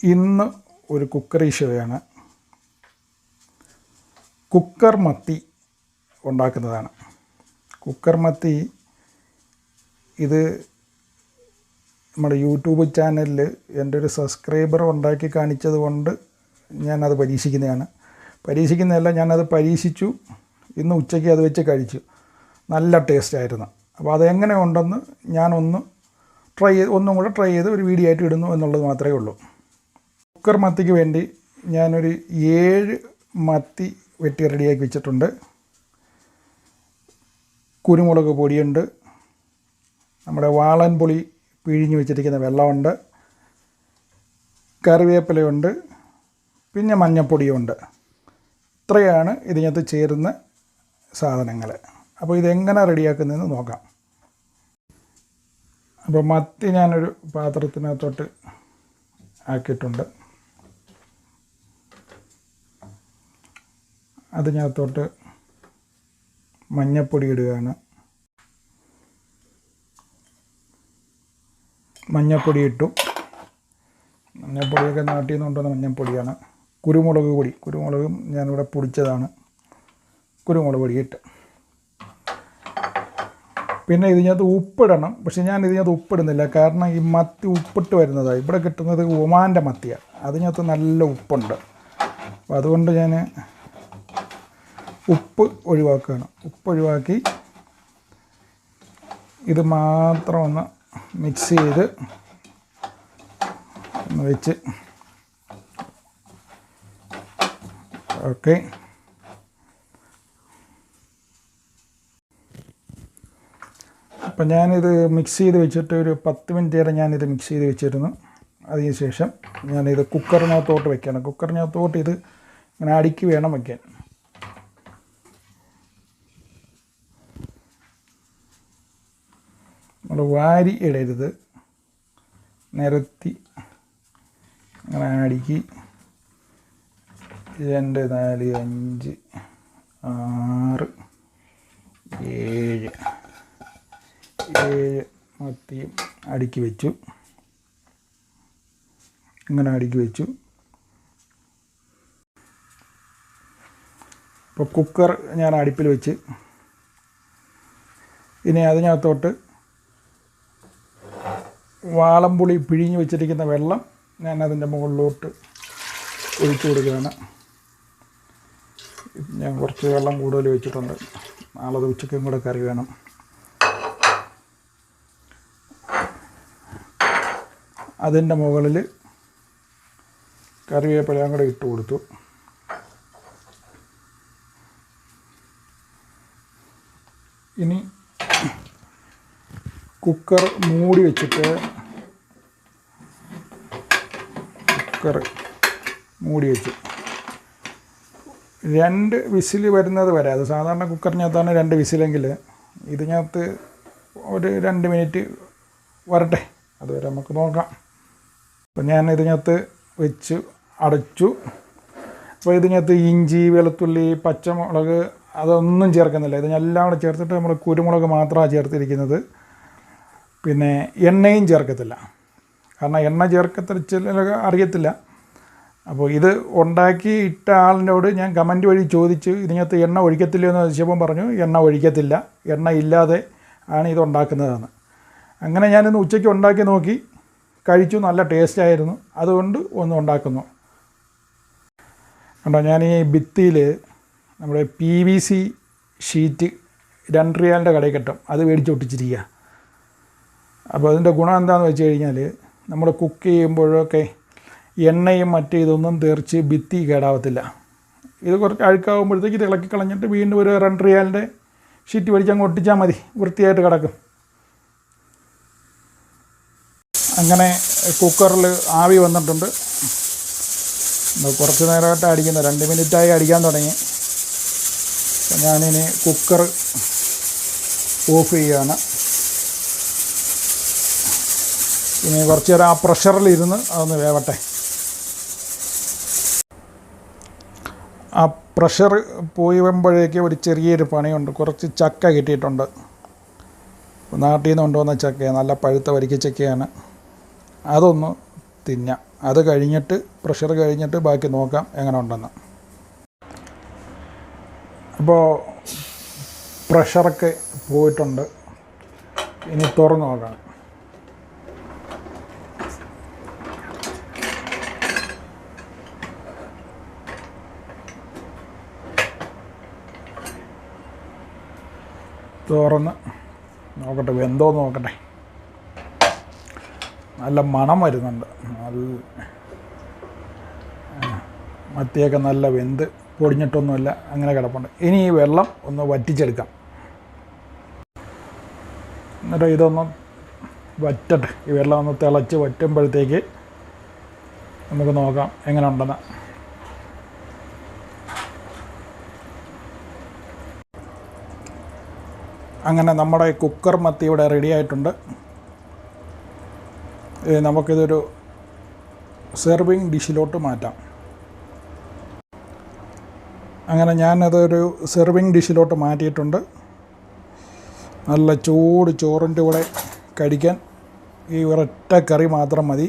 ഇന്ന് ഒരു cookery ഷോയാണ്. Cooker മത്തി ഉണ്ടാക്കുന്നതാണ്. കുക്കർ മത്തി ഇത് നമ്മുടെ യൂട്യൂബ് ചാനലിൽ എൻ്റെ ഒരു സബ്സ്ക്രൈബർ ഉണ്ടാക്കി കാണിച്ചത് കൊണ്ട് ഞാനത് പരീക്ഷിക്കുന്നതാണ്. പരീക്ഷിക്കുന്നതല്ല, ഞാനത് പരീക്ഷിച്ചു. ഇന്ന് ഉച്ചയ്ക്ക് അത് വെച്ച് കഴിച്ചു. നല്ല ടേസ്റ്റായിരുന്നു. അപ്പോൾ അതെങ്ങനെ ഉണ്ടെന്ന് ഞാനൊന്ന് ഒന്നും കൂടെ ട്രൈ ചെയ്ത് ഒരു വീഡിയോ ആയിട്ട് ഇടുന്നു എന്നുള്ളത് മാത്രമേ ഉള്ളൂ. കുക്കർ മത്തിക്ക് വേണ്ടി ഞാനൊരു 7 മത്തി വെട്ടി റെഡിയാക്കി വെച്ചിട്ടുണ്ട്. കുരുമുളക് പൊടിയുണ്ട്, നമ്മുടെ വാളൻപുളി പിഴിഞ്ഞ് വെച്ചിരിക്കുന്ന വെള്ളമുണ്ട്, കറിവേപ്പിലയുണ്ട്, പിന്നെ മഞ്ഞൾപ്പൊടിയുണ്ട്. ഇത്രയാണ് ഇതിനകത്ത് ചേരുന്ന സാധനങ്ങൾ. അപ്പോൾ ഇതെങ്ങനെ റെഡിയാക്കുന്നതെന്ന് നോക്കാം. അപ്പോൾ മത്തി ഞാനൊരു പാത്രത്തിനകത്തോട്ട് ആക്കിയിട്ടുണ്ട്. അതിനകത്തോട്ട് മഞ്ഞൾപ്പൊടി ഇടുകയാണ്. മഞ്ഞൾപ്പൊടി ഇട്ടു. മഞ്ഞൾപ്പൊടിയൊക്കെ നാട്ടിൽ നിന്ന് കൊണ്ടുവന്ന മഞ്ഞൾപ്പൊടിയാണ്. കുരുമുളകും ഞാനിവിടെ പൊടിച്ചതാണ്. കുരുമുളക് പൊടി ഇട്ട് പിന്നെ ഇതിനകത്ത് ഉപ്പിടണം. പക്ഷെ ഞാൻ ഇതിനകത്ത് ഉപ്പിടുന്നില്ല, കാരണം ഈ മത്തി ഉപ്പിട്ട് വരുന്നതാണ്. ഇവിടെ കിട്ടുന്നത് ഒമാൻ്റെ മത്തിയാണ്, അതിനകത്ത് നല്ല ഉപ്പുണ്ട്. അപ്പോൾ അതുകൊണ്ട് ഞാൻ ഉപ്പ് ഒഴിവാക്കുകയാണ്. ഉപ്പ് ഒഴിവാക്കി ഇത് മാത്രം ഒന്ന് മിക്സ് ചെയ്ത് ഒന്ന് വെച്ച് ഓക്കെ. അപ്പം ഞാനിത് മിക്സ് ചെയ്ത് വെച്ചിട്ട് ഒരു 10 മിനിറ്റ് വരെ ഞാനിത് മിക്സ് ചെയ്ത് വെച്ചിരുന്നു. അതിന് ശേഷം ഞാനിത് കുക്കറിനകത്തോട്ട് വെക്കണം. കുക്കറിനകത്തോട്ട് ഇത് ഇങ്ങനെ അടുക്കി വേണം വയ്ക്കാൻ. നമ്മൾ വാരി ഇടരുത്, നിരത്തി അങ്ങനെ അടുക്കി 2, 4, 5, 6, 7 മത്തിയും അടുക്കി വെച്ചു. ഇങ്ങനെ അടുക്കി വെച്ചു. ഇപ്പോൾ കുക്കർ ഞാൻ അടുപ്പിൽ വെച്ച് ഇനി അതിനകത്തോട്ട് വാളംപുളി പിഴിഞ്ഞ് വെച്ചിരിക്കുന്ന വെള്ളം ഞാൻ അതിൻ്റെ മുകളിലോട്ട് ഒഴിച്ചു കൊടുക്കുകയാണ്. ഞാൻ കുറച്ച് വെള്ളം കൂടുതൽ വെച്ചിട്ടുണ്ട്. നാളെ ഉച്ചയ്ക്കും കൂടെ കറി വേണം. അതിൻ്റെ മുകളിൽ കറിവേപ്പിലയും കൂടെ ഇട്ട് കൊടുത്തു. ഇനി കുക്കർ മൂടി വെച്ചിട്ട് മൂടി വെച്ചു 2 വിസിൽ വരുന്നത് വരെ. അത് സാധാരണ കുക്കറിനകത്താണ് 2 വിസിലെങ്കിൽ, ഇതിനകത്ത് ഒരു 2 മിനിറ്റ് വരട്ടെ, അതുവരെ നമുക്ക് നോക്കാം. അപ്പോൾ ഞാൻ ഇതിനകത്ത് വെച്ച് അടച്ചു. അപ്പോൾ ഇതിനകത്ത് ഇഞ്ചി, വെളുത്തുള്ളി, പച്ചമുളക് അതൊന്നും ചേർക്കുന്നില്ല. ഇതിനെല്ലാം കൂടെ ചേർത്തിട്ട് നമ്മൾ കുരുമുളക് മാത്രമാണ് ചേർത്തിരിക്കുന്നത്. പിന്നെ എണ്ണയും ചേർക്കത്തില്ല, കാരണം എണ്ണ ചേർക്കത്തില്ല അറിയത്തില്ല. അപ്പോൾ ഇത് ഉണ്ടാക്കി ഇട്ട ആളിനോട് ഞാൻ കമൻറ്റ് വഴി ചോദിച്ചു, ഇതിനകത്ത് എണ്ണ ഒഴിക്കത്തില്ല എന്ന് ചോദിച്ചപ്പം പറഞ്ഞു എണ്ണ ഒഴിക്കത്തില്ല, എണ്ണ ഇല്ലാതെ ആണ് ഇത് ഉണ്ടാക്കുന്നതെന്ന്. അങ്ങനെ ഞാനിന്ന് ഉച്ചയ്ക്ക് ഉണ്ടാക്കി നോക്കി, കഴിച്ചു. നല്ല ടേസ്റ്റായിരുന്നു. അതുകൊണ്ട് ഒന്ന് ഉണ്ടാക്കുന്നു. കണ്ടോ, ഞാൻ ഈ ഭിത്തിയിൽ നമ്മുടെ PVC ഷീറ്റ് 2 റിയാലിൻ്റെ കടയിൽ കിട്ടും, അത് മേടിച്ച് ഒട്ടിച്ചിരിക്കുക. അപ്പോൾ അതിൻ്റെ ഗുണം എന്താണെന്ന് വെച്ച് കഴിഞ്ഞാൽ, നമ്മൾ കുക്ക് ചെയ്യുമ്പോഴൊക്കെ എണ്ണയും മറ്റേ ഇതൊന്നും തെറിച്ച് ഭിത്തി കേടാവത്തില്ല. ഇത് കുറച്ച് അഴുക്കാകുമ്പോഴത്തേക്ക് ഇത് ഇളക്കി കളഞ്ഞിട്ട് വീണ്ടും ഒരു 2 റിയാലിൻ്റെ ഷീറ്റ് മേടിച്ച് അങ്ങ് ഒട്ടിച്ചാൽ മതി, വൃത്തിയായിട്ട് കിടക്കും. അങ്ങനെ കുക്കറിൽ ആവി വന്നിട്ടുണ്ട്. കുറച്ച് നേരമായിട്ട് അടിക്കുന്ന 2 മിനിറ്റായി അടിക്കാൻ തുടങ്ങി. ഞാനിനി കുക്കർ ഓഫ് ചെയ്യുകയാണ്. ഇനി കുറച്ച് നേരം ആ പ്രഷറിലിരുന്ന് അതൊന്ന് വേവട്ടെ. ആ പ്രഷർ പോയി വരുമ്പോഴേക്ക് ഒരു ചെറിയൊരു പണിയുണ്ട്. കുറച്ച് ചക്ക കിട്ടിയിട്ടുണ്ട്. നാട്ടിൽ നിന്ന് കൊണ്ടുവന്ന ചക്കയാണ്, നല്ല പഴുത്ത വരിക്ക ചക്കയാണ്. അതൊന്ന് തിന്നാം. അത് കഴിഞ്ഞിട്ട് പ്രഷർ കഴിഞ്ഞിട്ട് ബാക്കി നോക്കാം എങ്ങനെ ഉണ്ടെന്ന്. അപ്പോൾ പ്രഷറൊക്കെ പോയിട്ടുണ്ട്. ഇനി തുറന്ന് നോക്കാം. തുറന്ന് നോക്കട്ടെ, വെന്തോന്ന് നോക്കട്ടെ. നല്ല മണം വരുന്നുണ്ട്. മത്തിയൊക്കെ നല്ല വെന്ത് പൊടിഞ്ഞിട്ടൊന്നുമില്ല, അങ്ങനെ കിടപ്പുണ്ട്. ഇനി ഈ വെള്ളം ഒന്ന് വറ്റിച്ചെടുക്കാം. എന്നിട്ട് ഇതൊന്ന് വറ്റട്ടെ. ഈ വെള്ളം ഒന്ന് തിളച്ച് വറ്റുമ്പോഴത്തേക്ക് നമുക്ക് നോക്കാം എങ്ങനെ ഉണ്ടെന്ന്. അങ്ങനെ നമ്മുടെ കുക്കർ മത്തി ഇവിടെ റെഡി ആയിട്ടുണ്ട്. നമുക്കിതൊരു സെർവിങ് ഡിഷിലോട്ട് മാറ്റാം. അങ്ങനെ ഞാനതൊരു സെർവിങ് ഡിഷിലോട്ട് മാറ്റിയിട്ടുണ്ട്. നല്ല ചൂട് ചോറിൻ്റെ കൂടെ കഴിക്കാൻ ഈ ഒരൊറ്റ കറി മാത്രം മതി.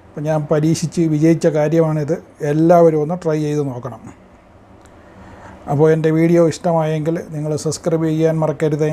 അപ്പം ഞാൻ പരീക്ഷിച്ച് വിജയിച്ച കാര്യമാണിത്. എല്ലാവരും ഒന്ന് ട്രൈ ചെയ്ത് നോക്കണം. അപ്പോൾ എൻ്റെ വീഡിയോ ഇഷ്ടമായെങ്കിൽ നിങ്ങൾ സബ്സ്ക്രൈബ് ചെയ്യാൻ മറക്കരുതേ.